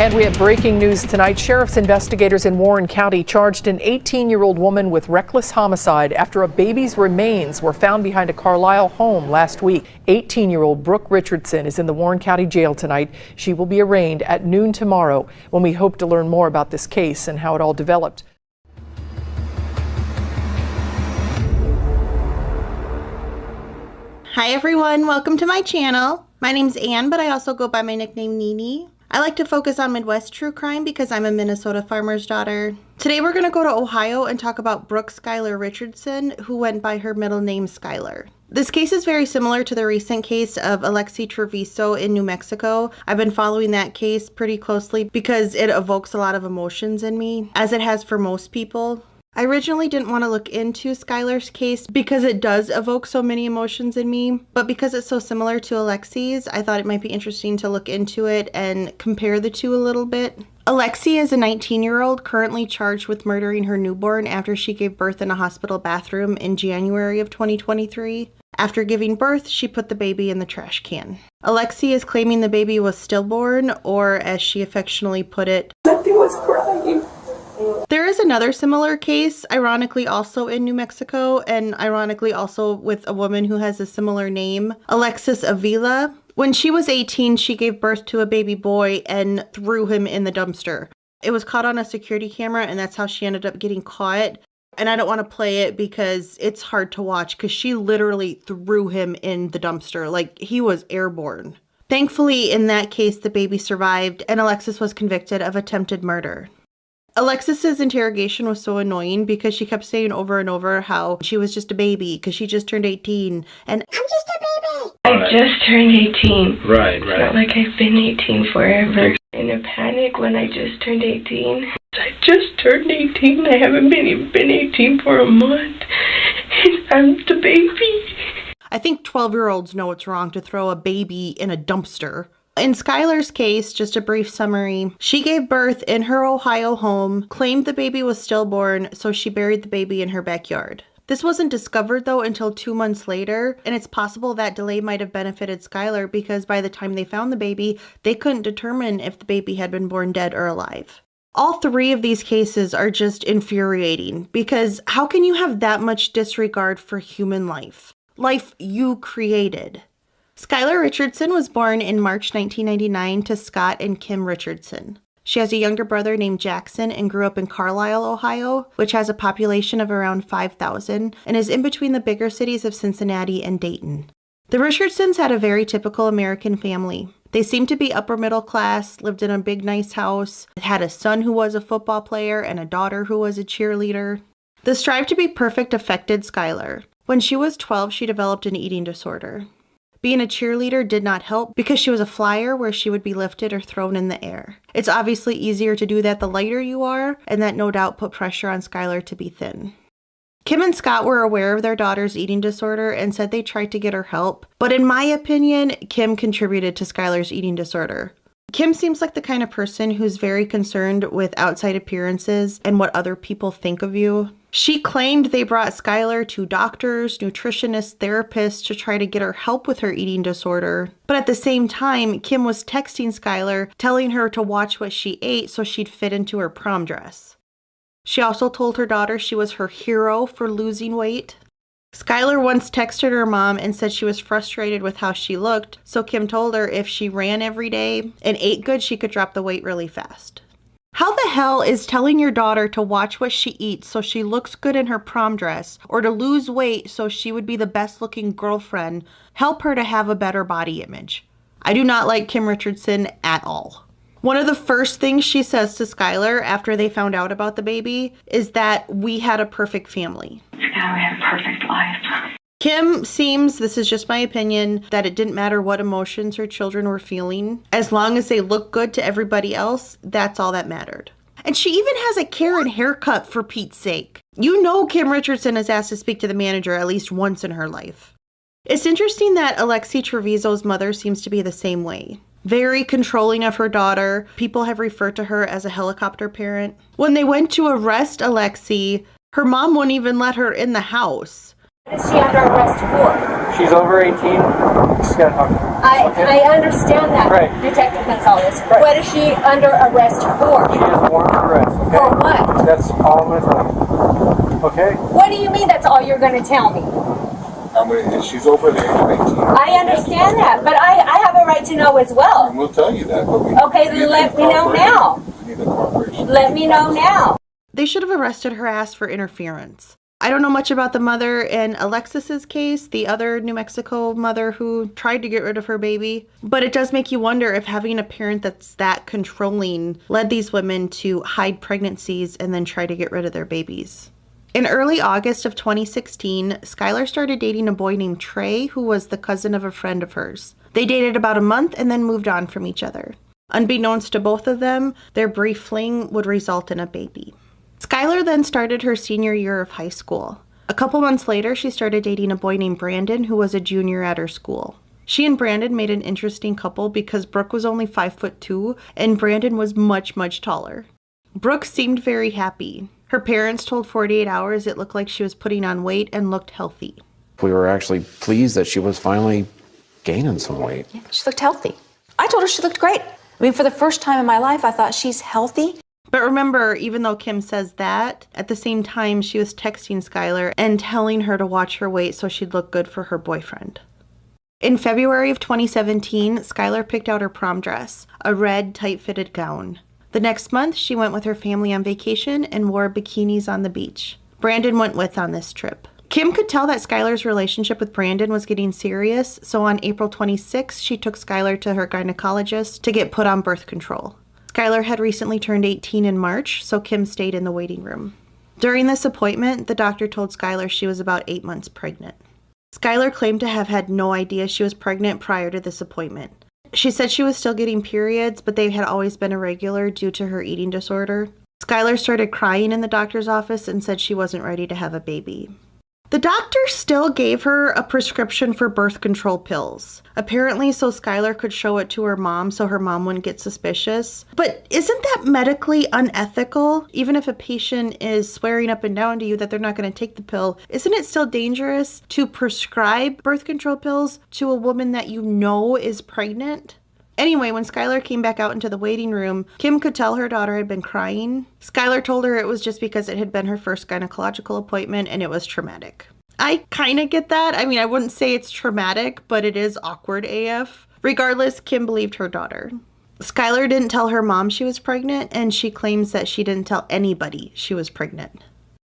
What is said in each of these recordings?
And we have breaking news tonight. Sheriff's investigators in Warren County charged an 18-year-old woman with reckless homicide after a baby's remains were found behind a Carlisle home last week. 18-year-old Brooke Richardson is in the Warren County Jail tonight. She will be arraigned at noon tomorrow, when we hope to learn more about this case and how it all developed. Hi everyone, welcome to my channel. My name's Anne, but I also go by my nickname Nene. I like to focus on Midwest true crime because I'm a Minnesota farmer's daughter. Today we're going to go to Ohio and talk about Brooke Skylar Richardson, who went by her middle name Skylar. This case is very similar to the recent case of Alexi Treviso in New Mexico. I've been following that case pretty closely because it evokes a lot of emotions in me, as it has for most people. I originally didn't want to look into Skylar's case because it does evoke so many emotions in me, but because it's so similar to Alexi's, I thought it might be interesting to look into it and compare the two a little bit. Alexi is a 19-year-old currently charged with murdering her newborn after she gave birth in a hospital bathroom in January of 2023. After giving birth, she put the baby in the trash can. Alexi is claiming the baby was stillborn, or as she affectionately put it, nothing was crying. There is another similar case, ironically also in New Mexico, and ironically also with a woman who has a similar name, Alexis Avila. When she was 18, she gave birth to a baby boy and threw him in the dumpster. It was caught on a security camera, and that's how she ended up getting caught. And I don't want to play it because it's hard to watch, because she literally threw him in the dumpster like he was airborne. Thankfully, in that case, the baby survived, and Alexis was convicted of attempted murder. Alexis's interrogation was so annoying because she kept saying over and over how she was just a baby because she just turned 18 and I'm just a baby. I just turned 18. Right. It's not like I've been 18 forever. In a panic when I just turned 18. I just turned 18. I haven't even been 18 for a month. And I'm the baby. I think 12-year-olds know it's wrong to throw a baby in a dumpster. In Skylar's case, just a brief summary, she gave birth in her Ohio home, claimed the baby was stillborn, so she buried the baby in her backyard. This wasn't discovered though until 2 months later, and it's possible that delay might have benefited Skylar because by the time they found the baby, they couldn't determine if the baby had been born dead or alive. All three of these cases are just infuriating because how can you have that much disregard for human life? Life you created. Skylar Richardson was born in March 1999 to Scott and Kim Richardson. She has a younger brother named Jackson and grew up in Carlisle, Ohio, which has a population of around 5,000 and is in between the bigger cities of Cincinnati and Dayton. The Richardsons had a very typical American family. They seemed to be upper middle class, lived in a big nice house, had a son who was a football player and a daughter who was a cheerleader. The strive to be perfect affected Skylar. When she was 12, she developed an eating disorder. Being a cheerleader did not help because she was a flyer where she would be lifted or thrown in the air. It's obviously easier to do that the lighter you are, and that no doubt put pressure on Skylar to be thin. Kim and Scott were aware of their daughter's eating disorder and said they tried to get her help, but in my opinion, Kim contributed to Skylar's eating disorder. Kim seems like the kind of person who's very concerned with outside appearances and what other people think of you. She claimed they brought Skylar to doctors, nutritionists, therapists to try to get her help with her eating disorder. But at the same time, Kim was texting Skylar, telling her to watch what she ate so she'd fit into her prom dress. She also told her daughter she was her hero for losing weight. Skylar once texted her mom and said she was frustrated with how she looked, so Kim told her if she ran every day and ate good, she could drop the weight really fast. How the hell is telling your daughter to watch what she eats so she looks good in her prom dress, or to lose weight so she would be the best looking girlfriend, help her to have a better body image? I do not like Kim Richardson at all. One of the first things she says to Skylar after they found out about the baby is that we had a perfect family. Now we had a perfect life. Kim seems, this is just my opinion, that it didn't matter what emotions her children were feeling. As long as they look good to everybody else, that's all that mattered. And she even has a Karen haircut, for Pete's sake. You know Kim Richardson is asked to speak to the manager at least once in her life. It's interesting that Alexi Treviso's mother seems to be the same way. Very controlling of her daughter. People have referred to her as a helicopter parent. When they went to arrest Alexi, her mom wouldn't even let her in the house. What is she under arrest for? She's over 18. just got I understand that, Right. Detective Gonzalez. Right. What is she under arrest for? She has a warrant for arrest, okay? For what? That's all I'm going to tell you. Okay? What do you mean that's all you're going to tell me? She's over the age of 18. I understand that, but I have a right to know as well. And we'll tell you that, but we Okay, then let me know now. We need the cooperation. Let me know now. They should have arrested her ass for interference. I don't know much about the mother in Alexis's case, the other New Mexico mother who tried to get rid of her baby, but it does make you wonder if having a parent that's that controlling led these women to hide pregnancies and then try to get rid of their babies. In early August of 2016, Skylar started dating a boy named Trey, who was the cousin of a friend of hers. They dated about a month and then moved on from each other. Unbeknownst to both of them, their brief fling would result in a baby. Skylar then started her senior year of high school. A couple months later, she started dating a boy named Brandon, who was a junior at her school. She and Brandon made an interesting couple because Brooke was only 5'2" and Brandon was much, much taller. Brooke seemed very happy. Her parents told 48 Hours it looked like she was putting on weight and looked healthy. We were actually pleased that she was finally gaining some weight. Yeah, she looked healthy. I told her she looked great. I mean, for the first time in my life, I thought she's healthy. But remember, even though Kim says that, at the same time, she was texting Skylar and telling her to watch her weight so she'd look good for her boyfriend. In February of 2017, Skylar picked out her prom dress, a red, tight-fitted gown. The next month, she went with her family on vacation and wore bikinis on the beach. Brandon went with on this trip. Kim could tell that Skylar's relationship with Brandon was getting serious, so on April 26, she took Skylar to her gynecologist to get put on birth control. Skylar had recently turned 18 in March, so Kim stayed in the waiting room. During this appointment, the doctor told Skylar she was about 8 months pregnant. Skylar claimed to have had no idea she was pregnant prior to this appointment. She said she was still getting periods, but they had always been irregular due to her eating disorder. Skylar started crying in the doctor's office and said she wasn't ready to have a baby. The doctor still gave her a prescription for birth control pills, apparently so Skylar could show it to her mom so her mom wouldn't get suspicious. But isn't that medically unethical? Even if a patient is swearing up and down to you that they're not going to take the pill, isn't it still dangerous to prescribe birth control pills to a woman that you know is pregnant? Anyway, when Skylar came back out into the waiting room, Kim could tell her daughter had been crying. Skylar told her it was just because it had been her first gynecological appointment and it was traumatic. I kind of get that. I mean, I wouldn't say it's traumatic, but it is awkward AF. Regardless, Kim believed her daughter. Skylar didn't tell her mom she was pregnant, and she claims that she didn't tell anybody she was pregnant.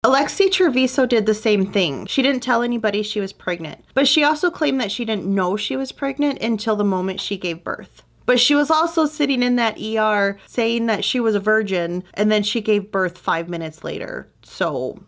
Alexi Treviso did the same thing. She didn't tell anybody she was pregnant, but she also claimed that she didn't know she was pregnant until the moment she gave birth. But she was also sitting in that ER saying that she was a virgin, and then she gave birth 5 minutes later. So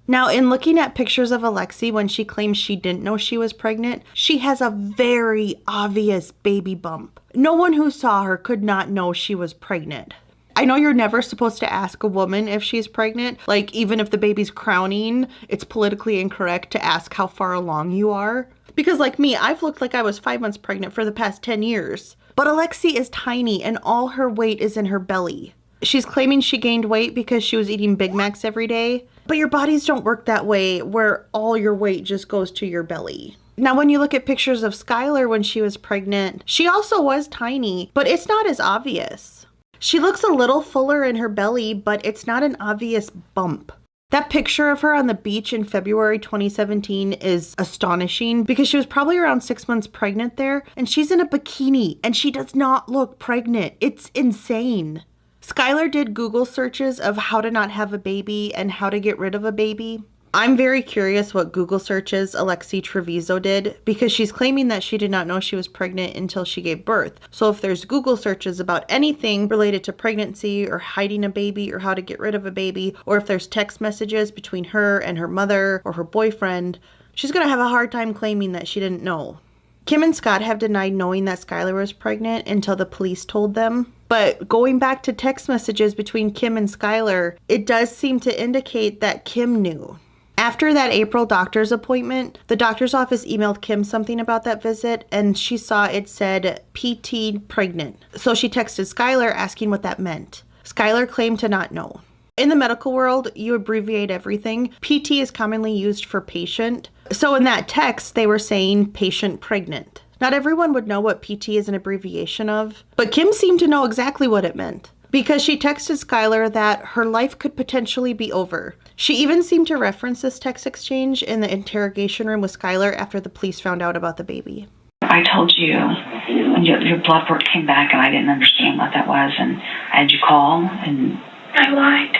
now, in looking at pictures of Alexi when she claims she didn't know she was pregnant, she has a very obvious baby bump. No one who saw her could not know she was pregnant. I know you're never supposed to ask a woman if she's pregnant. Like, even if the baby's crowning, it's politically incorrect to ask how far along you are. Because like me, I've looked like I was 5 months pregnant for the past 10 years. But Alexi is tiny and all her weight is in her belly. She's claiming she gained weight because she was eating Big Macs every day. But your bodies don't work that way where all your weight just goes to your belly. Now, when you look at pictures of Skylar when she was pregnant, she also was tiny, but it's not as obvious. She looks a little fuller in her belly, but it's not an obvious bump. That picture of her on the beach in February 2017 is astonishing because she was probably around 6 months pregnant there, and she's in a bikini and she does not look pregnant. It's insane. Skylar did Google searches of how to not have a baby and how to get rid of a baby. I'm very curious what Google searches Alexi Treviso did because she's claiming that she did not know she was pregnant until she gave birth. So if there's Google searches about anything related to pregnancy or hiding a baby or how to get rid of a baby, or if there's text messages between her and her mother or her boyfriend, she's going to have a hard time claiming that she didn't know. Kim and Scott have denied knowing that Skylar was pregnant until the police told them. But going back to text messages between Kim and Skylar, it does seem to indicate that Kim knew. After that April doctor's appointment, the doctor's office emailed Kim something about that visit, and she saw it said PT pregnant. So she texted Skylar asking what that meant. Skylar claimed to not know. In the medical world, you abbreviate everything. PT is commonly used for patient. So in that text, they were saying patient pregnant. Not everyone would know what PT is an abbreviation of, but Kim seemed to know exactly what it meant, because she texted Skylar that her life could potentially be over. She even seemed to reference this text exchange in the interrogation room with Skylar after the police found out about the baby. I told you when your blood work came back and I didn't understand what that was, and I had you call and I lied.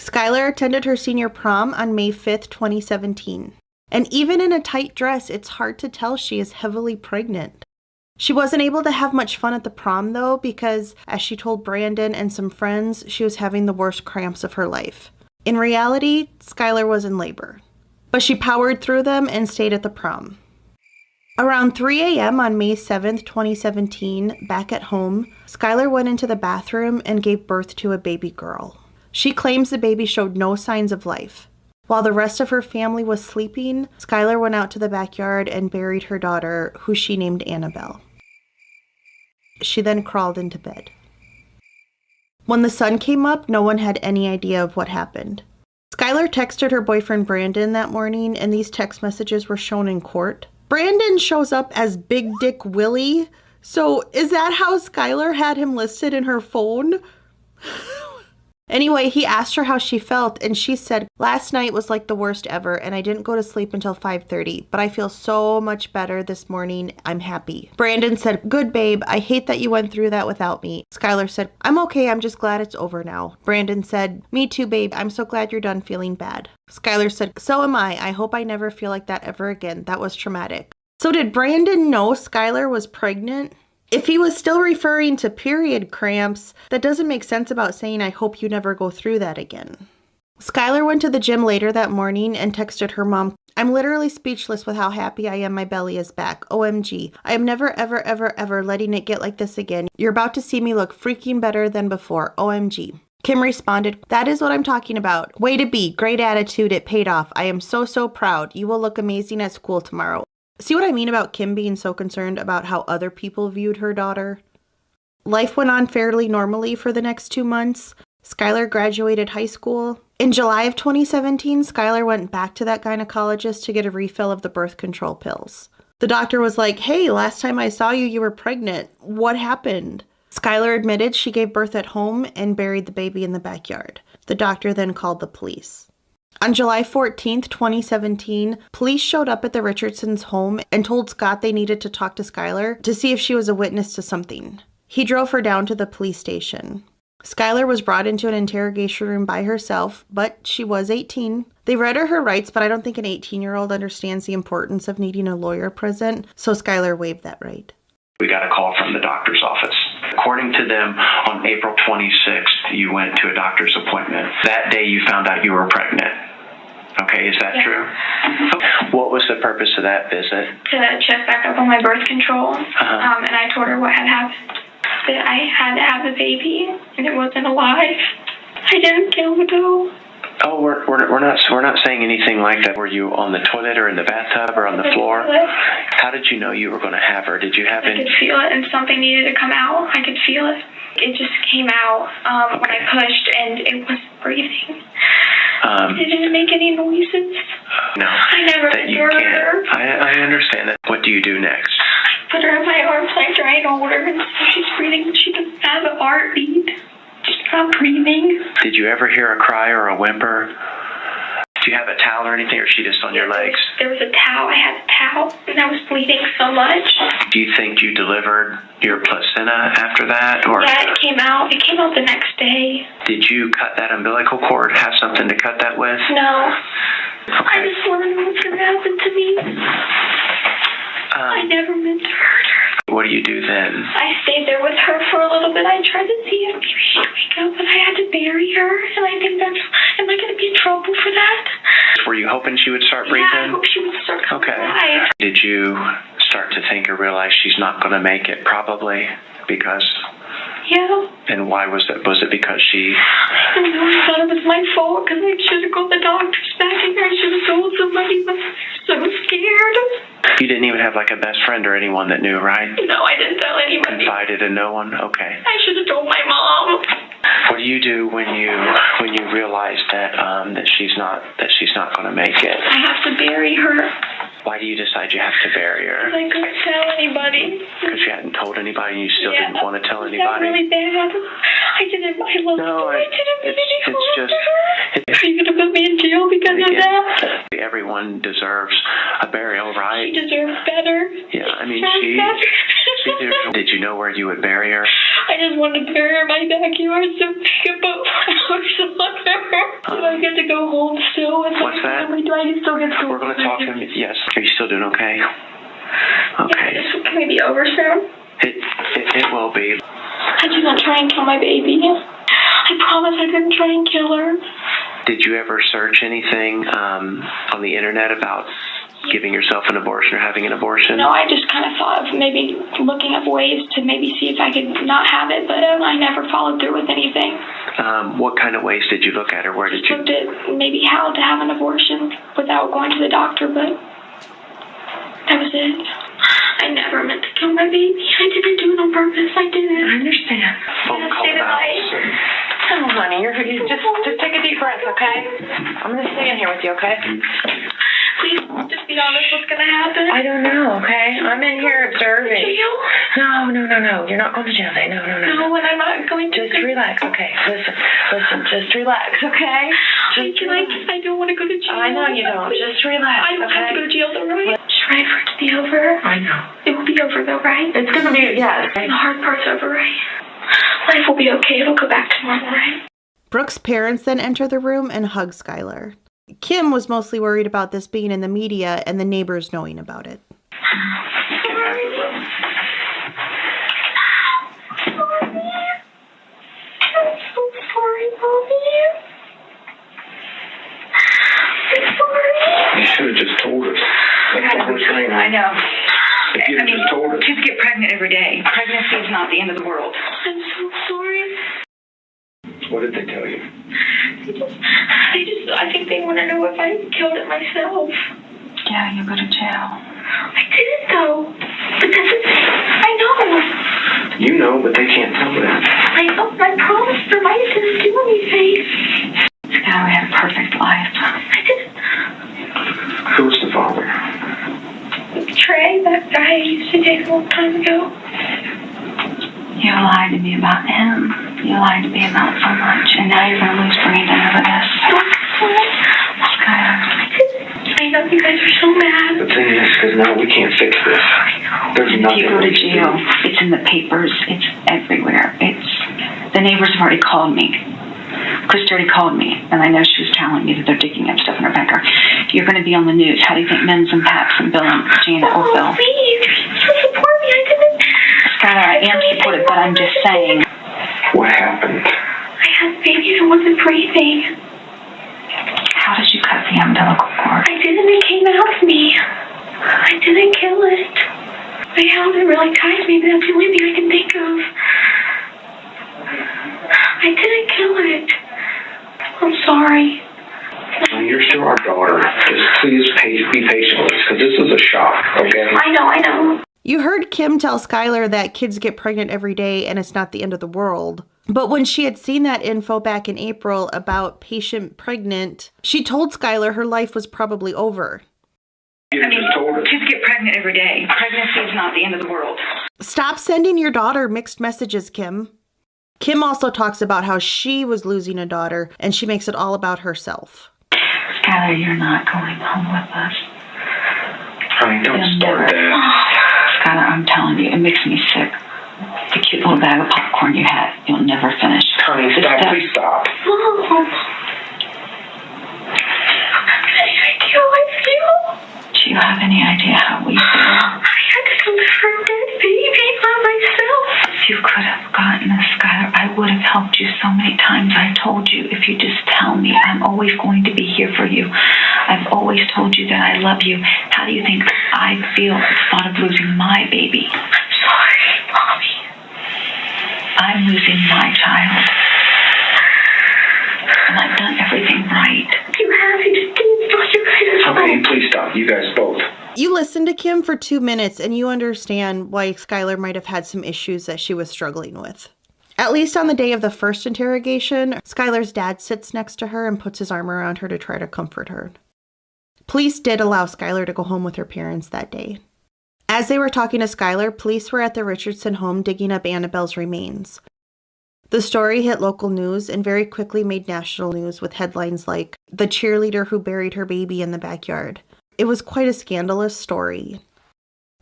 Skylar attended her senior prom on May 5th, 2017. And even in a tight dress, it's hard to tell she is heavily pregnant. She wasn't able to have much fun at the prom though, because as she told Brandon and some friends, she was having the worst cramps of her life. In reality, Skylar was in labor, but she powered through them and stayed at the prom. Around 3 a.m. on May 7th, 2017, back at home, Skylar went into the bathroom and gave birth to a baby girl. She claims the baby showed no signs of life. While the rest of her family was sleeping, Skylar went out to the backyard and buried her daughter, who she named Annabelle. She then crawled into bed. When the sun came up, no one had any idea of what happened. Skylar texted her boyfriend Brandon that morning, and these text messages were shown in court. Brandon shows up as Big Dick Willie. So is that how Skylar had him listed in her phone? Anyway, he asked her how she felt, and she said, "Last night was like the worst ever, and I didn't go to sleep until 5:30, but I feel so much better this morning. I'm happy." Brandon said, "Good, babe. I hate that you went through that without me." Skylar said, "I'm okay. I'm just glad it's over now." Brandon said, "Me too, babe. I'm so glad you're done feeling bad." Skylar said, "So am I. I hope I never feel like that ever again. That was traumatic." So did Brandon know Skylar was pregnant? If he was still referring to period cramps, that doesn't make sense about saying, "I hope you never go through that again." Skylar went to the gym later that morning and texted her mom, "I'm literally speechless with how happy I am my belly is back. OMG. I am never, ever, ever, ever letting it get like this again. You're about to see me look freaking better than before. OMG. Kim responded, "That is what I'm talking about. Way to be. Great attitude. It paid off. I am so, so proud. You will look amazing at school tomorrow." See what I mean about Kim being so concerned about how other people viewed her daughter? Life went on fairly normally for the next 2 months. Skylar graduated high school. In July of 2017, Skylar went back to that gynecologist to get a refill of the birth control pills. The doctor was like, "Hey, last time I saw you, you were pregnant. What happened?" Skylar admitted she gave birth at home and buried the baby in the backyard. The doctor then called the police. On July 14th, 2017, police showed up at the Richardsons' home and told Scott they needed to talk to Skylar to see if she was a witness to something. He drove her down to the police station. Skylar was brought into an interrogation room by herself, but she was 18. They read her rights, but I don't think an 18-year-old understands the importance of needing a lawyer present, so Skylar waived that right. We got a call from the doctor's office. According to them, on April 26th, you went to a doctor's appointment. That day you found out you were pregnant. Okay, is that true? What was the purpose of that visit? To check back up on my birth control, and I told her what had happened. That I had to have the baby, and it wasn't alive. I didn't kill the doe. Oh, we're not saying anything like that. Were you on the toilet or in the bathtub or on the floor? How did you know you were going to have her? Did you have any? I could feel it, and something needed to come out. I could feel it. It just came out when I pushed, and it wasn't breathing. It didn't make any noises. No. I never heard her. I understand that. What do you do next? I put her in my arms, I try and hold her, and she's breathing. She doesn't have a heartbeat. She's not breathing. Did you ever hear a cry or a whimper? Do you have a towel or anything, or is she just on your legs? There was a towel. I had a towel, and I was bleeding so much. Do you think you delivered your placenta after that? Or? Yeah, it came out. It came out the next day. Did you cut that umbilical cord? Have something to cut that with? No. Okay. I just want to know what's going to happen to me. I never meant to hurt her. What do you do then? I stayed there with her for a little bit. I tried to see if maybe she'd wake up, but I had to bury her, and I think am I going to be in trouble for that? Were you hoping she would start breathing? Yeah, I hope she would start coming alive. Did you start to think or realize she's not going to make it, probably, because... Yeah. And why was it? Was it because she... I don't know. I thought it was my fault, because I should have called the doctors back, and I should have told somebody, but I was so scared. You didn't even have like a best friend or anyone that knew, right? No, I didn't tell anybody. Confided in no one? Okay. I should have told my mom. What do you do when you realize that she's not going to make it? I have to bury her. Why do you decide you have to bury her? I couldn't tell anybody. Because you hadn't told anybody and you still Yeah. didn't want to tell Was that anybody? really bad? I didn't. I love No, I didn't mean any it's harm just... to her. Are you going to put me in jail because of that? Everyone deserves a burial, right? She deserves better. Yeah, I mean, She deserves she better. did you know where you would bury her? I just wanted to bury her in my backyard so we could put flowers on her. Do I get to go home still with What's that? Do I still get to go We're going to talk to him. Yes. Are you still doing okay? Okay. Yeah, can we be over soon? It will be. I did not try and kill my baby. I promise I didn't try and kill her. Did you ever search anything on the internet about giving yourself an abortion or having an abortion? No, I just kind of thought of maybe looking up ways to maybe see if I could not have it, but I never followed through with anything. What kind of ways did you look at, or where did you? Looked at maybe how to have an abortion without going to the doctor, but that was it. I never meant to kill my baby. I didn't do it on purpose. I didn't. I understand. Phone call Oh, honey, you just take a deep breath, okay? I'm gonna stay in here with you, okay? Please, just be honest. What's gonna happen? I don't know, okay? I'm in here observing. Jail? No. You're not going to jail today. No. No, and I'm not going to. Just relax, okay? Listen, just relax, okay? I don't want to go to jail. I know you don't. Just relax, I don't okay? have to go to jail, though, right? Just ready for it to be over. I know. It will be over, though, right? It's gonna be, yeah. The hard part's over, right? Life will be okay. It'll go back to normal, right? Brooke's parents then enter the room and hug Skylar. Kim was mostly worried about this being in the media and the neighbors knowing about it. You should have just told us. That's what we're saying. I know. If you had just told us. Kids get pregnant every day. Pregnancy is not the end of the world. I'm so sorry. What did they tell you? I think they want to know if I killed it myself. Yeah, you go to jail. I didn't, though. But that's the thing. I know. You know, but they can't tell that. I promised them I didn't do anything. Skylar had a perfect life. I didn't. Who's the father? Trey, that guy I used to date a long time ago. You lied to me about him. You lied to me about so much, and now you're going to lose Brandon over this. Skylar. I know you guys are so mad. The thing is, because now we can't fix this. There's If nothing you go to we can jail, do. it's in the papers. It's everywhere. The neighbors have already called me. Chris already called me, and I know she was telling me that they're digging up stuff in her backyard. You're going to be on the news. How do you think Men's and Paps and Bill and Janet will feel? Please, you're supposed to support me. I didn't. Skylar, I am supportive, but I'm just saying. What happened? I had babies and wasn't breathing. How did you cut the umbilical cord? I didn't. It came out of me. I didn't kill it. I held it really tight. Maybe that's the only thing I can think of. I didn't kill it. I'm sorry. Well, you're still our daughter. Just please be patient with us, because this is a shock, okay? I know. You heard Kim tell Skylar that kids get pregnant every day and it's not the end of the world. But when she had seen that info back in April about patient pregnant, she told Skylar her life was probably over. You just told us. Kids get pregnant every day. Pregnancy is not the end of the world. Stop sending your daughter mixed messages, Kim. Kim also talks about how she was losing a daughter and she makes it all about herself. Skylar, you're not going home with us. Honey, don't start that. Skylar, I'm telling you, it makes me sick. The cute little bag of popcorn you had, you'll never finish. Honey, stop. Please stop. Mom. Any idea how I feel? Do you have any idea how we feel? I had to deliver a dead baby by myself. If you could have gotten this, Skylar, I would have helped you so many times. I told you, if you just tell me, I'm always going to be here for you. I've always told you that I love you. How do you think I feel at the thought of losing my baby? I'm sorry, Mommy. I'm losing my child. And I've done everything right. You have. You just didn't trust your guys. Okay, please stop. You guys both. You listen to Kim for 2 minutes and you understand why Skylar might have had some issues that she was struggling with. At least on the day of the first interrogation, Skylar's dad sits next to her and puts his arm around her to try to comfort her. Police did allow Skylar to go home with her parents that day. As they were talking to Skylar, police were at the Richardson home digging up Annabelle's remains. The story hit local news and very quickly made national news with headlines like, "The cheerleader who buried her baby in the backyard." It was quite a scandalous story.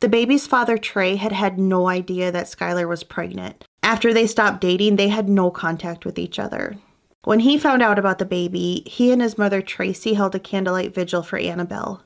The baby's father, Trey, had had no idea that Skylar was pregnant. After they stopped dating, they had no contact with each other. When he found out about the baby, he and his mother, Tracy, held a candlelight vigil for Annabelle.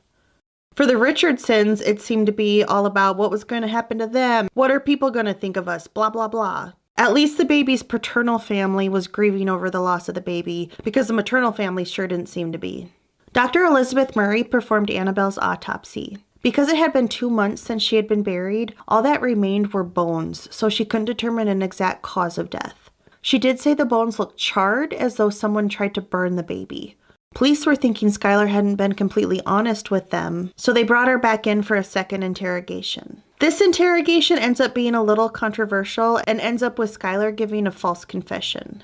For the Richardsons, it seemed to be all about what was going to happen to them. What are people going to think of us? Blah, blah, blah. At least the baby's paternal family was grieving over the loss of the baby, because the maternal family sure didn't seem to be. Dr. Elizabeth Murray performed Annabelle's autopsy. Because it had been 2 months since she had been buried, all that remained were bones, so she couldn't determine an exact cause of death. She did say the bones looked charred, as though someone tried to burn the baby. Police were thinking Skylar hadn't been completely honest with them, so they brought her back in for a second interrogation. This interrogation ends up being a little controversial and ends up with Skylar giving a false confession.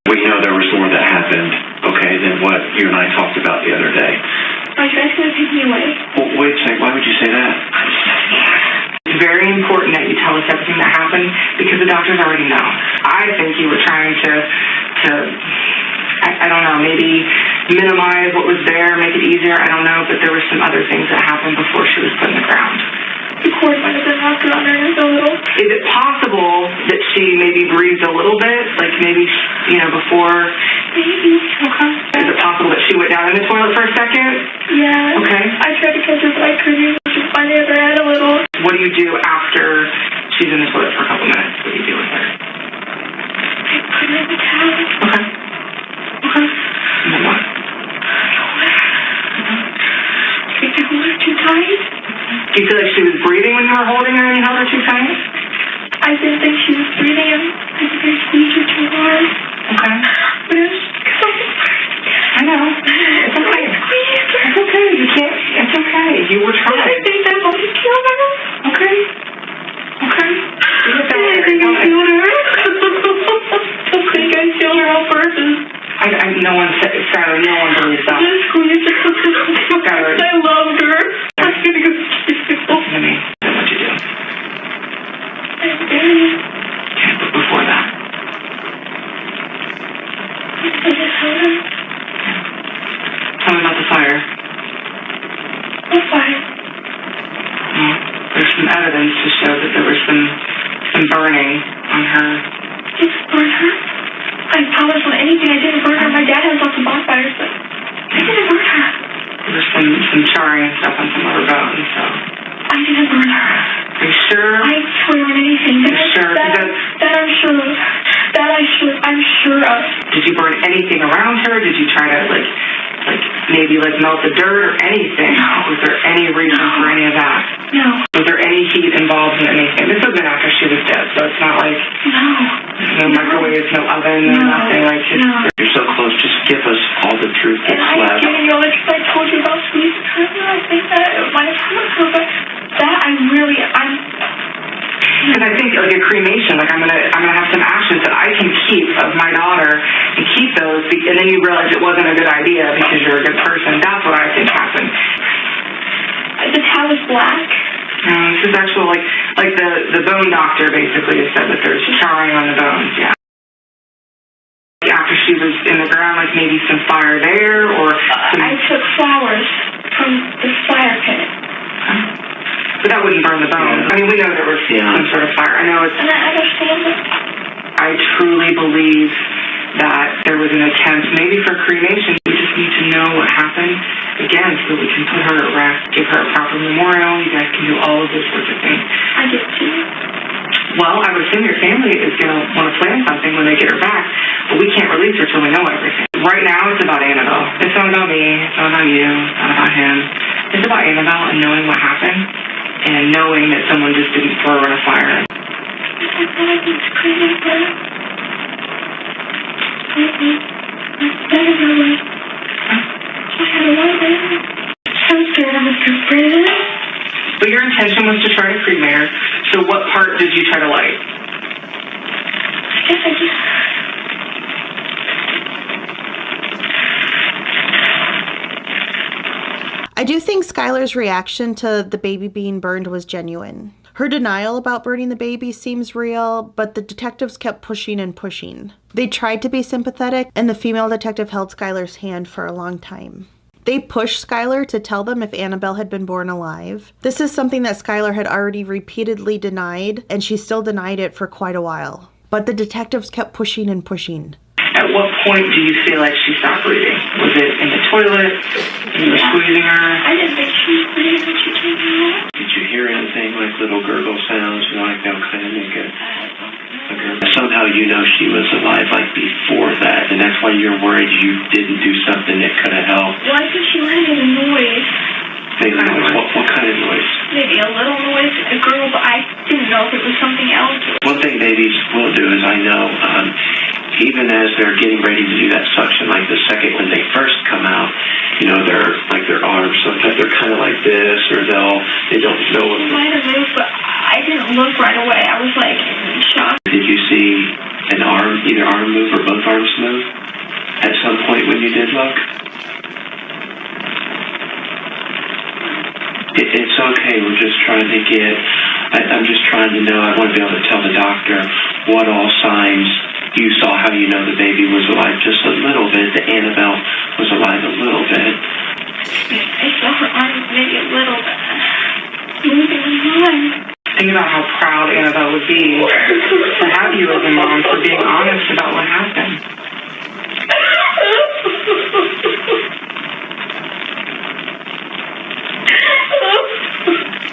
We know there was more that happened, okay, than what you and I talked about the other day. My dad's gonna take me away. Well, wait a second, why would you say that? It's very important that you tell us everything that happened because the doctors already know. I think you were trying to I don't know, maybe minimize what was there, make it easier, I don't know, but there were some other things that happened before she was put in the ground. The cord might have been wrapped around her neck a little. Is it possible that she maybe breathed a little bit, like maybe, before? Maybe. Okay. Is it possible that she went down in the toilet for a second? Yeah. Okay. I tried to catch her, but I couldn't. She finally had her head a little. What do you do after she's in the toilet for a couple minutes? What do you do with her? I put her in the towel. Okay. Okay. And then what? I think I hold her too tight. Do you feel like she was breathing when you were holding her and you held her too tight? I didn't think she was breathing, and I think I squeezed her too hard. Okay. But it was so hard. I know. It's okay. It's okay. You can't. It's okay. You were trying. I think that might have killed her. Okay. Okay. I think I killed her. I think I killed her on purpose. No one said, Skylar, no one believes that. Just squeeze her. Skylar. I loved her. I'm gonna go Listen to me. Then what'd you do? I buried. Okay, but before that. I just held her. Tell me about the fire. What fire? Well, there's some evidence to show that there was some burning on her. Did you burn her? I promise on anything I didn't burn her. My dad has lots of bonfires, but I didn't burn her. There was some charring and stuff on some of her bones, so. I didn't burn her. Are you sure? I swear on anything. You're sure? That I'm sure of. I'm sure of. Did you burn anything around her? Did you try to, maybe melt the dirt or anything? No. Was there any reason for any of that? No. Was there any heat involved in anything? This was been after she was dead, so it's not like no microwaves, no oven, no nothing. You're so close. Just give us all the truth that's And left. I'm giving you all the truth. I told you about squeezing her. I think that it might have hurt her, but that because I think a cremation, I'm gonna have some ashes that I can keep of my daughter and keep those, and then you realize it wasn't a good idea because you're a good person. That's what I think happened. The towel is black. No, this is actual the bone doctor basically has said that there's charring on the bones. Yeah. After she was in the ground, maybe some fire there or. I took flowers from the fire pit. But that wouldn't burn the bones. I mean, we know there was some sort of fire. I know it's. And I understand it. I truly believe that there was an attempt, maybe for cremation. We just need to know what happened again, so that we can put her at rest, give her a proper memorial. You guys can do all of those sorts of things. I get to. Well, I would assume your family is going to want to plan something when they get her back, but we can't release her till we know everything. Right now, it's about Annabelle. It's not about me. It's not about you. It's not about him. It's about Annabelle and knowing what happened and knowing that someone just didn't throw her in a fire. I thought I was crazy, but I didn't know it. I had a lot of it. I'm scared I was afraid of it. But your intention was to try to cremate her, so what part did you try to light? I guess I just... I do think Skylar's reaction to the baby being burned was genuine. Her denial about burning the baby seems real, but the detectives kept pushing and pushing. They tried to be sympathetic, and the female detective held Skylar's hand for a long time. They pushed Skylar to tell them if Annabelle had been born alive. This is something that Skylar had already repeatedly denied, and she still denied it for quite a while. But the detectives kept pushing and pushing. At what point do you feel like she stopped breathing? Was it in the toilet? You were squeezing her? I didn't think she was breathing when she came out. Did you hear anything like little gurgle sounds, like they'll kind of make a gurgle? Somehow you know she was alive like before that, and that's why you're worried you didn't do something that could have helped. Well, I think she might have made a noise. Made a noise? What kind of noise? Maybe a little noise, a gurgle, but I didn't know if it was something else. One thing babies will do is I know, even as they're getting ready to do that suction, like the second when they first come out, their arms, sometimes they're kind of like this, or they don't know what. It might have moved, but I didn't look right away. I was like shocked. Did you see either arm move or both arms move at some point when you did look? It's okay. We're just trying to I'm just trying to know. I want to be able to tell the doctor what all signs you saw, how you know the baby was alive just a little bit, that Annabelle was alive a little bit. I saw her arms maybe a little bit moving on. Think about how proud Annabelle would be to have you as a mom for being honest about what happened.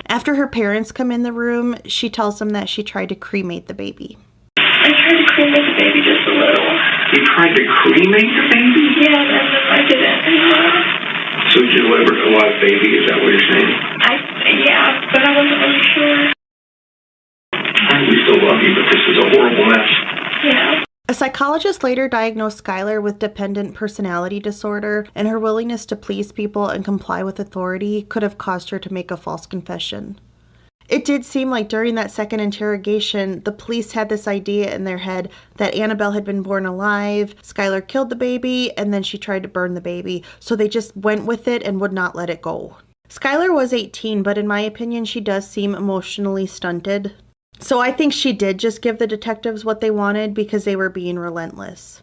After her parents come in the room, she tells them that she tried to cremate the baby. I tried to cremate the baby just a little. You tried to cremate the baby? Yeah, and then I didn't. So you delivered a live baby, is that what you're saying? Yeah, but I wasn't really sure. We still love you, but this is a horrible mess. Yeah. A psychologist later diagnosed Skylar with dependent personality disorder, and her willingness to please people and comply with authority could have caused her to make a false confession. It did seem like during that second interrogation, the police had this idea in their head that Annabelle had been born alive, Skylar killed the baby, and then she tried to burn the baby, so they just went with it and would not let it go. Skylar was 18, but in my opinion, she does seem emotionally stunted. So I think she did just give the detectives what they wanted because they were being relentless.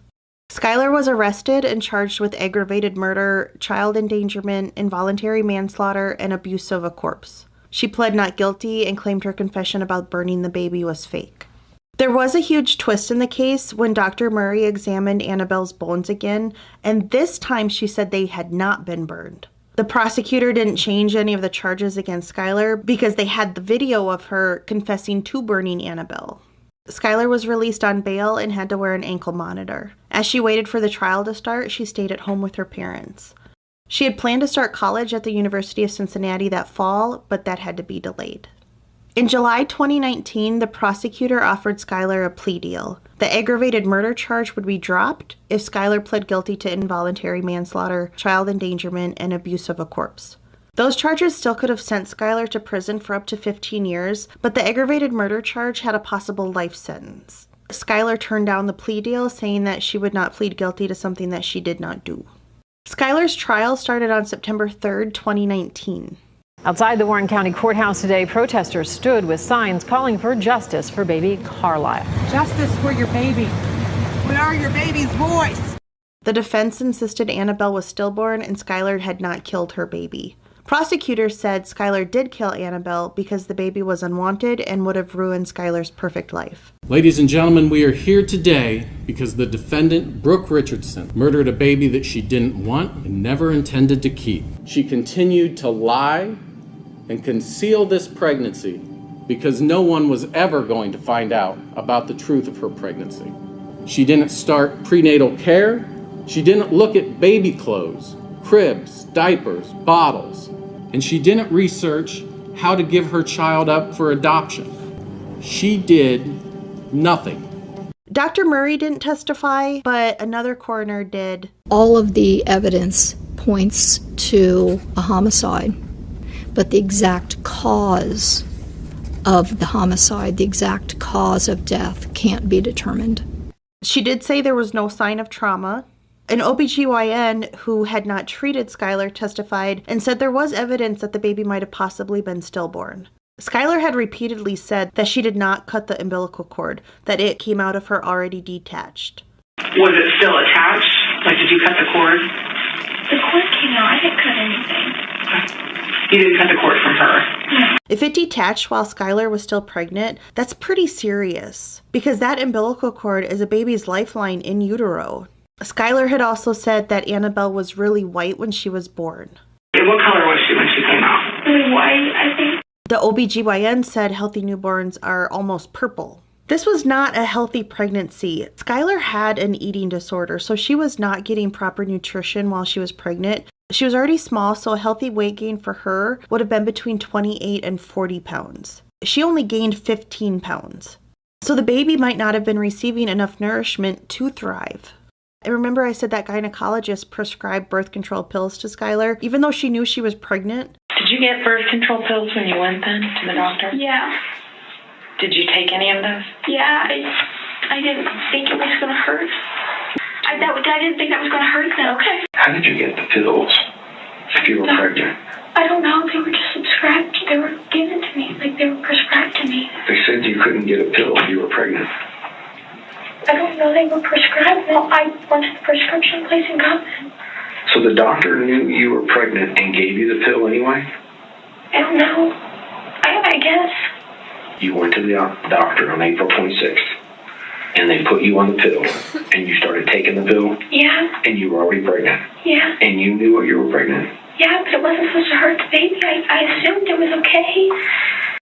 Skylar was arrested and charged with aggravated murder, child endangerment, involuntary manslaughter, and abuse of a corpse. She pled not guilty and claimed her confession about burning the baby was fake. There was a huge twist in the case when Dr. Murray examined Annabelle's bones again, and this time she said they had not been burned. The prosecutor didn't change any of the charges against Skylar because they had the video of her confessing to burning Annabelle. Skylar was released on bail and had to wear an ankle monitor. As she waited for the trial to start, she stayed at home with her parents. She had planned to start college at the University of Cincinnati that fall, but that had to be delayed. In July 2019, the prosecutor offered Skylar a plea deal. The aggravated murder charge would be dropped if Skylar pled guilty to involuntary manslaughter, child endangerment, and abuse of a corpse. Those charges still could have sent Skylar to prison for up to 15 years, but the aggravated murder charge had a possible life sentence. Skylar turned down the plea deal, saying that she would not plead guilty to something that she did not do. Skylar's trial started on September 3rd, 2019. Outside the Warren County Courthouse today, protesters stood with signs calling for justice for baby Carlisle. Justice for your baby. We are your baby's voice. The defense insisted Annabelle was stillborn and Skylar had not killed her baby. Prosecutors said Skylar did kill Annabelle because the baby was unwanted and would have ruined Skylar's perfect life. Ladies and gentlemen, we are here today because the defendant, Brooke Richardson, murdered a baby that she didn't want and never intended to keep. She continued to lie and conceal this pregnancy because no one was ever going to find out about the truth of her pregnancy. She didn't start prenatal care. She didn't look at baby clothes, cribs, diapers, bottles, and she didn't research how to give her child up for adoption. She did nothing. Dr. Murray didn't testify, but another coroner did. All of the evidence points to a homicide, but the exact cause of the homicide, the exact cause of death, can't be determined. She did say there was no sign of trauma. An OBGYN who had not treated Skylar testified and said there was evidence that the baby might have possibly been stillborn. Skylar had repeatedly said that she did not cut the umbilical cord, that it came out of her already detached. Was it still attached? Like, did you cut the cord? The cord came out. I didn't cut anything. You didn't cut the cord from her? No. If it detached while Skylar was still pregnant, that's pretty serious, because that umbilical cord is a baby's lifeline in utero. Skylar had also said that Annabelle was really white when she was born. And what color was she when she came out? Really white, I think. The OBGYN said healthy newborns are almost purple. This was not a healthy pregnancy. Skylar had an eating disorder, so she was not getting proper nutrition while she was pregnant. She was already small, so a healthy weight gain for her would have been between 28 and 40 pounds. She only gained 15 pounds. So the baby might not have been receiving enough nourishment to thrive. And remember I said that gynecologist prescribed birth control pills to Skylar, even though she knew she was pregnant? Did you get birth control pills when you went then to the doctor? Yeah. Did you take any of those? Yeah, I didn't think it was going to hurt. I didn't think that was going to hurt them. Okay. How did you get the pills if you were pregnant? I don't know. They were just subscribed. They were given to me. Like, they were prescribed to me. They said you couldn't get a pill if you were pregnant. I don't know. They were prescribed. Well, I went to the prescription place and got them. So the doctor knew you were pregnant and gave you the pill anyway? I don't know. I guess. You went to the doctor on April 26th, and they put you on the pill, and you started taking the pill? Yeah. And you were already pregnant? Yeah. And you knew you were pregnant? Yeah, but it wasn't supposed to hurt the baby. I assumed it was okay.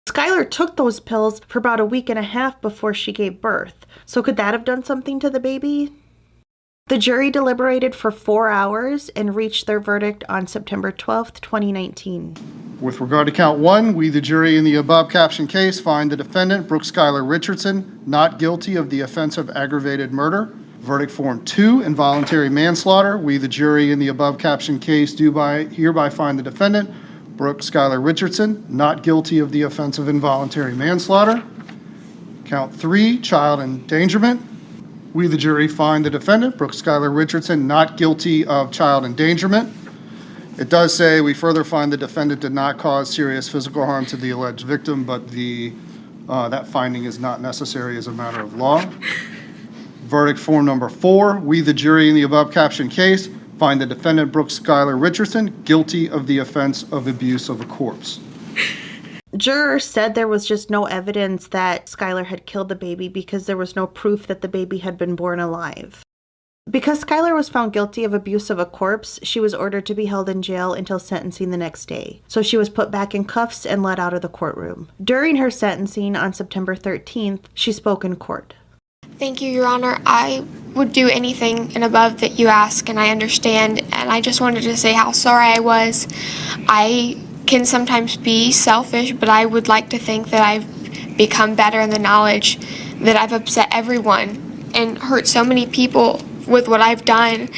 Skylar took those pills for about a week and a half before she gave birth. So could that have done something to the baby? The jury deliberated for 4 hours and reached their verdict on September 12th, 2019. With regard to count 1, we, the jury in the above captioned case, find the defendant, Brooke Skylar Richardson, not guilty of the offense of aggravated murder. Verdict form 2, involuntary manslaughter. We, the jury in the above captioned case, do hereby find the defendant, Brooke Skylar Richardson, not guilty of the offense of involuntary manslaughter. Count 3, child endangerment. We, the jury, find the defendant, Brooke Skylar Richardson, not guilty of child endangerment. It does say we further find the defendant did not cause serious physical harm to the alleged victim, but that finding is not necessary as a matter of law. Verdict form number 4, we, the jury in the above captioned case, find the defendant, Brooke Skylar Richardson, guilty of the offense of abuse of a corpse. Jurors said there was just no evidence that Skylar had killed the baby because there was no proof that the baby had been born alive. Because Skylar was found guilty of abuse of a corpse, she was ordered to be held in jail until sentencing the next day. So she was put back in cuffs and let out of the courtroom. During her sentencing on September 13th, she spoke in court. Thank you, Your Honor. I would do anything and above that you ask, and I understand. And I just wanted to say how sorry I was. I can sometimes be selfish, but I would like to think that I've become better in the knowledge that I've upset everyone and hurt so many people with what I've done.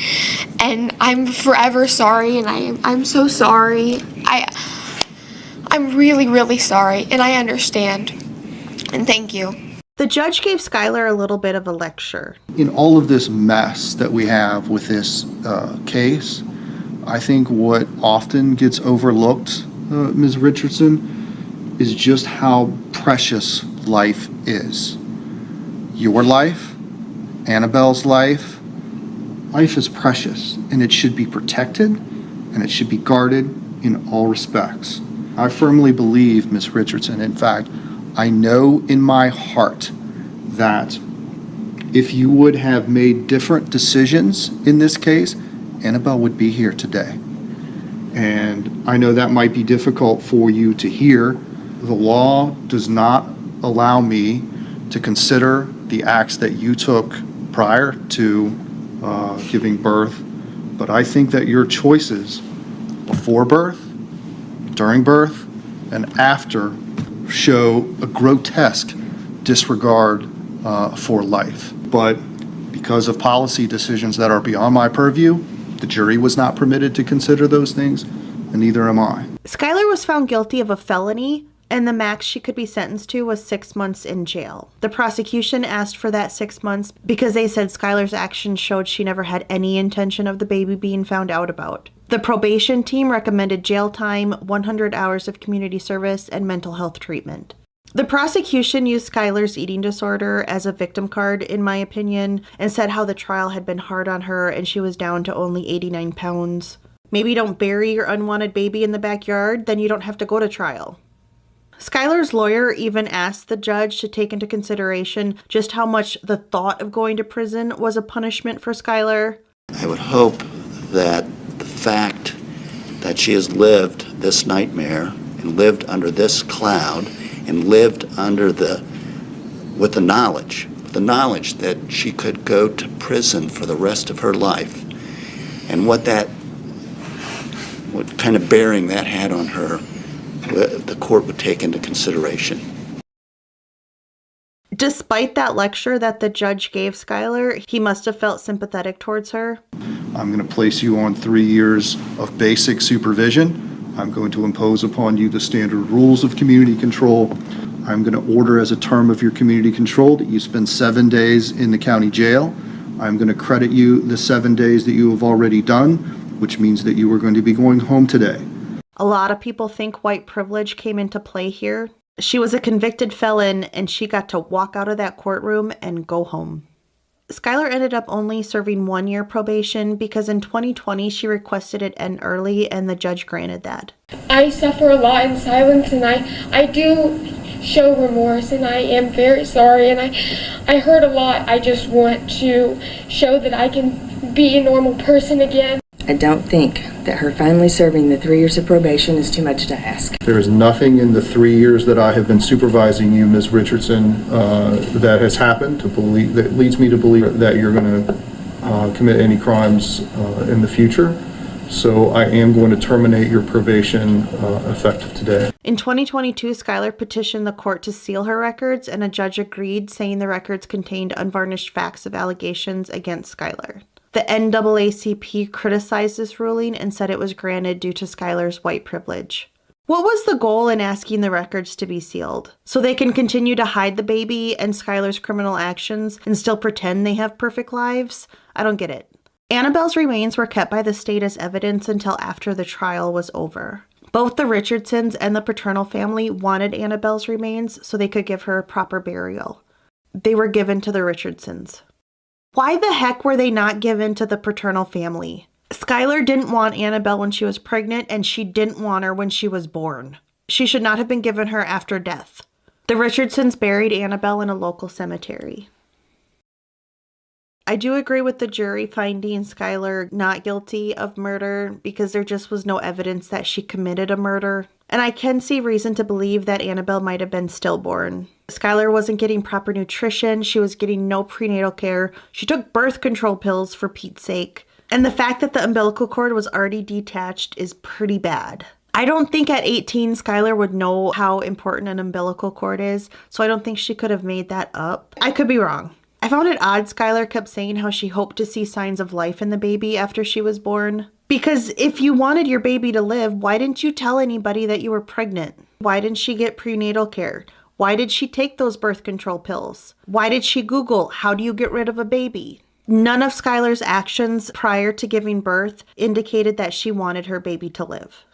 And I'm forever sorry, and I'm so sorry. I'm really, really sorry, and I understand. And thank you. The judge gave Skylar a little bit of a lecture. In all of this mess that we have with this case, I think what often gets overlooked, Ms. Richardson, is just how precious life is. Your life, Annabelle's life, life is precious, and it should be protected, and it should be guarded in all respects. I firmly believe, Ms. Richardson, in fact, I know in my heart that if you would have made different decisions in this case, Annabelle would be here today. And I know that might be difficult for you to hear. The law does not allow me to consider the acts that you took prior to giving birth, but I think that your choices before birth, during birth, and after show a grotesque disregard for life. But because of policy decisions that are beyond my purview, the jury was not permitted to consider those things, and neither am I. Skylar was found guilty of a felony, and the max she could be sentenced to was 6 months in jail. The prosecution asked for that 6 months because they said Skylar's actions showed she never had any intention of the baby being found out about. The probation team recommended jail time, 100 hours of community service, and mental health treatment. The prosecution used Skylar's eating disorder as a victim card, in my opinion, and said how the trial had been hard on her and she was down to only 89 pounds. Maybe don't bury your unwanted baby in the backyard, then you don't have to go to trial. Skylar's lawyer even asked the judge to take into consideration just how much the thought of going to prison was a punishment for Skylar. I would hope that the fact that she has lived this nightmare and lived under this cloud and lived with the knowledge that she could go to prison for the rest of her life, and what kind of bearing that had on her, the court would take into consideration. Despite that lecture that the judge gave Skylar, he must have felt sympathetic towards her. I'm going to place you on 3 years of basic supervision. I'm going to impose upon you the standard rules of community control. I'm going to order as a term of your community control that you spend 7 days in the county jail. I'm going to credit you the 7 days that you have already done, which means that you are going to be going home today. A lot of people think white privilege came into play here. She was a convicted felon and she got to walk out of that courtroom and go home. Skylar ended up only serving 1 year probation because in 2020 she requested it end early and the judge granted that. I suffer a lot in silence, and I do show remorse, and I am very sorry, and I hurt a lot. I just want to show that I can be a normal person again. I don't think that her finally serving the 3 years of probation is too much to ask. There is nothing in the 3 years that I have been supervising you, Ms. Richardson, that has happened that leads me to believe that you're going to commit any crimes in the future. So I am going to terminate your probation effective today. In 2022, Skylar petitioned the court to seal her records, and a judge agreed, saying the records contained unvarnished facts of allegations against Skylar. The NAACP criticized this ruling and said it was granted due to Skylar's white privilege. What was the goal in asking the records to be sealed? So they can continue to hide the baby and Skylar's criminal actions and still pretend they have perfect lives? I don't get it. Annabelle's remains were kept by the state as evidence until after the trial was over. Both the Richardsons and the paternal family wanted Annabelle's remains so they could give her a proper burial. They were given to the Richardsons. Why the heck were they not given to the paternal family? Skylar didn't want Annabelle when she was pregnant, and she didn't want her when she was born. She should not have been given her after death. The Richardsons buried Annabelle in a local cemetery. I do agree with the jury finding Skylar not guilty of murder because there just was no evidence that she committed a murder. And I can see reason to believe that Annabelle might have been stillborn. Skylar wasn't getting proper nutrition. She was getting no prenatal care. She took birth control pills for Pete's sake. And the fact that the umbilical cord was already detached is pretty bad. I don't think at 18 Skylar would know how important an umbilical cord is, so I don't think she could have made that up. I could be wrong. I found it odd Skylar kept saying how she hoped to see signs of life in the baby after she was born. Because if you wanted your baby to live, why didn't you tell anybody that you were pregnant? Why didn't she get prenatal care? Why did she take those birth control pills? Why did she Google, how do you get rid of a baby? None of Skylar's actions prior to giving birth indicated that she wanted her baby to live.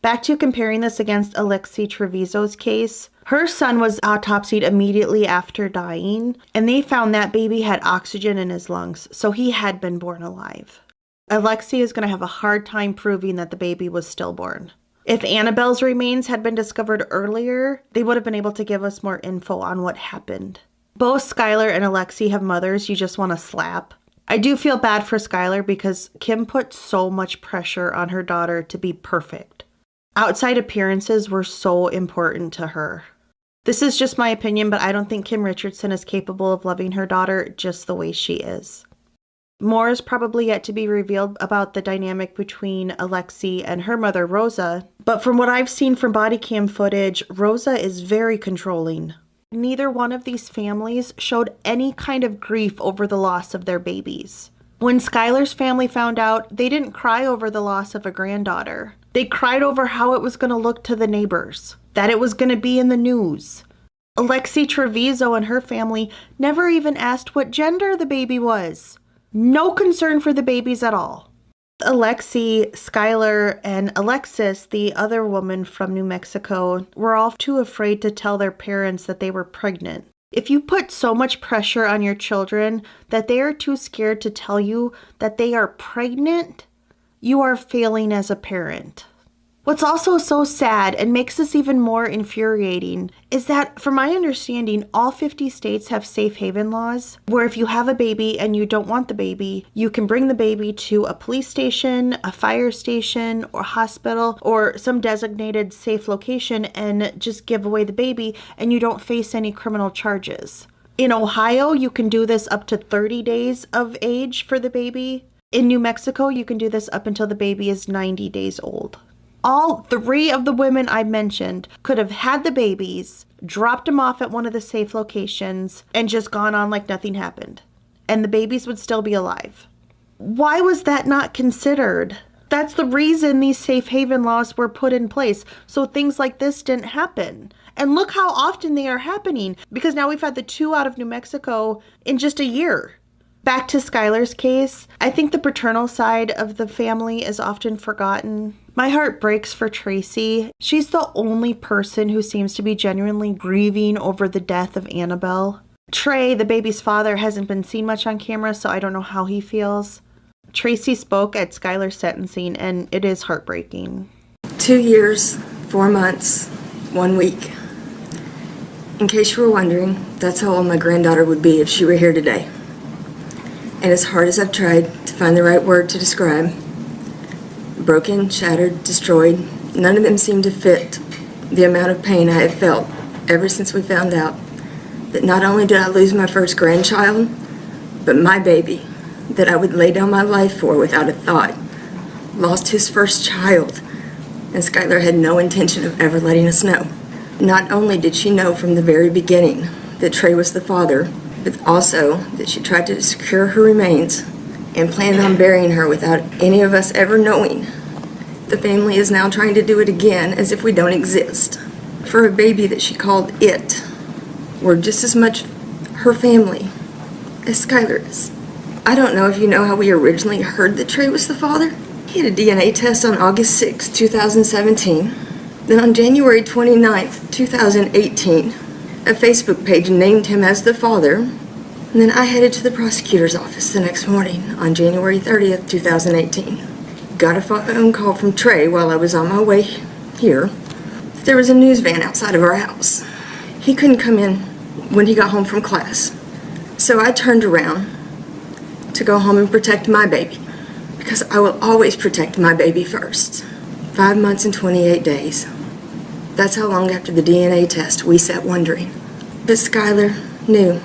Back to comparing this against Alexi Treviso's case, her son was autopsied immediately after dying, and they found that baby had oxygen in his lungs, so he had been born alive. Alexi is going to have a hard time proving that the baby was stillborn. If Annabelle's remains had been discovered earlier, they would have been able to give us more info on what happened. Both Skylar and Alexi have mothers you just want to slap. I do feel bad for Skylar because Kim put so much pressure on her daughter to be perfect. Outside appearances were so important to her. This is just my opinion, but I don't think Kim Richardson is capable of loving her daughter just the way she is. More is probably yet to be revealed about the dynamic between Alexi and her mother, Rosa, but from what I've seen from body cam footage, Rosa is very controlling. Neither one of these families showed any kind of grief over the loss of their babies. When Skylar's family found out, they didn't cry over the loss of a granddaughter. They cried over how it was going to look to the neighbors. that it was going to be in the news. Alexi Treviso and her family never even asked what gender the baby was. No concern for the babies at all. Alexi, Skylar, and Alexis, the other woman from New Mexico, were all too afraid to tell their parents that they were pregnant. If you put so much pressure on your children that they are too scared to tell you that they are pregnant, you are failing as a parent. What's also so sad and makes this even more infuriating is that, from my understanding, all 50 states have safe haven laws where if you have a baby and you don't want the baby, you can bring the baby to a police station, a fire station, or hospital, or some designated safe location and just give away the baby, and you don't face any criminal charges. In Ohio, you can do this up to 30 days of age for the baby. In New Mexico, you can do this up until the baby is 90 days old. All 3 of the women I mentioned could have had the babies, dropped them off at one of the safe locations, and just gone on like nothing happened. And the babies would still be alive. Why was that not considered? That's the reason these safe haven laws were put in place, so things like this didn't happen. And look how often they are happening, because now we've had the 2 out of New Mexico in just a year. Back to Skylar's case, I think the paternal side of the family is often forgotten. My heart breaks for Tracy. She's the only person who seems to be genuinely grieving over the death of Annabelle. Trey, the baby's father, hasn't been seen much on camera, so I don't know how he feels. Tracy spoke at Skylar's sentencing, and it is heartbreaking. 2 years, 4 months, 1 week. In case you were wondering, that's how old my granddaughter would be if she were here today. And as hard as I've tried to find the right word to describe, broken, shattered, destroyed, none of them seem to fit the amount of pain I have felt ever since we found out that not only did I lose my first grandchild, but my baby that I would lay down my life for without a thought lost his first child, and Skylar had no intention of ever letting us know. Not only did she know from the very beginning that Trey was the father, but also that she tried to secure her remains and planned on burying her without any of us ever knowing. The family is now trying to do it again as if we don't exist. For a baby that she called it, we're just as much her family as Skylar is. I don't know if you know how we originally heard that Trey was the father. He had a DNA test on August 6, 2017. Then on January 29, 2018, a Facebook page named him as the father, and then I headed to the prosecutor's office the next morning on January 30th, 2018. Got a phone call from Trey while I was on my way here that there was a news van outside of our house. He couldn't come in when he got home from class, so I turned around to go home and protect my baby, because I will always protect my baby first. 5 months and 28 days. That's how long after the DNA test we sat wondering. But Skylar knew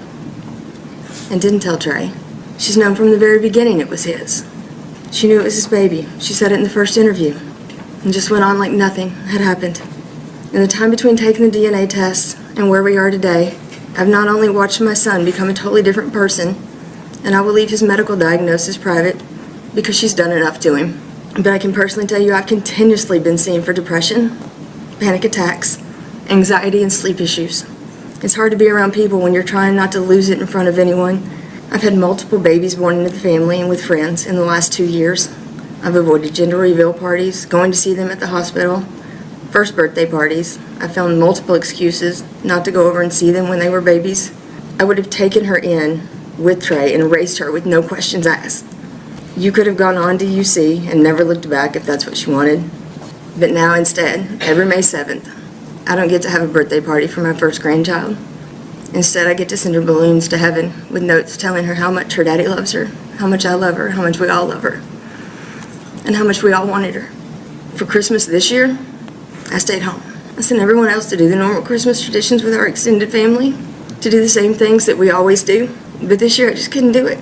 and didn't tell Trey. She's known from the very beginning it was his. She knew it was his baby. She said it in the first interview and just went on like nothing had happened. In the time between taking the DNA test and where we are today, I've not only watched my son become a totally different person, and I will leave his medical diagnosis private because she's done enough to him, but I can personally tell you I've continuously been seen for depression, panic attacks, anxiety, and sleep issues. It's hard to be around people when you're trying not to lose it in front of anyone. I've had multiple babies born into the family and with friends in the last 2 years. I've avoided gender reveal parties, going to see them at the hospital, first birthday parties. I found multiple excuses not to go over and see them when they were babies. I would have taken her in with Trey and raised her with no questions asked. You could have gone on to UC and never looked back if that's what she wanted. But now instead, every May 7th, I don't get to have a birthday party for my first grandchild. Instead, I get to send her balloons to heaven with notes telling her how much her daddy loves her, how much I love her, how much we all love her, and how much we all wanted her. For Christmas this year, I stayed home. I sent everyone else to do the normal Christmas traditions with our extended family, to do the same things that we always do, but this year I just couldn't do it.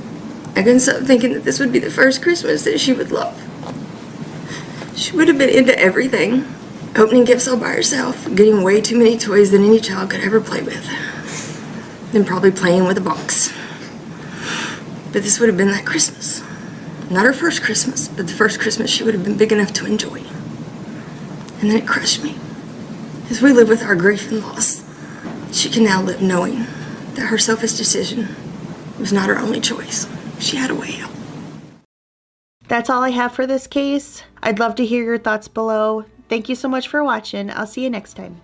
I couldn't stop thinking that this would be the first Christmas that she would love. She would have been into everything. Opening gifts all by herself, getting way too many toys than any child could ever play with. Then probably playing with a box. But this would have been that Christmas. Not her first Christmas, but the first Christmas she would have been big enough to enjoy. And then it crushed me. As we live with our grief and loss, she can now live knowing that her selfish decision was not her only choice. She had a way out. That's all I have for this case. I'd love to hear your thoughts below. Thank you so much for watching. I'll see you next time.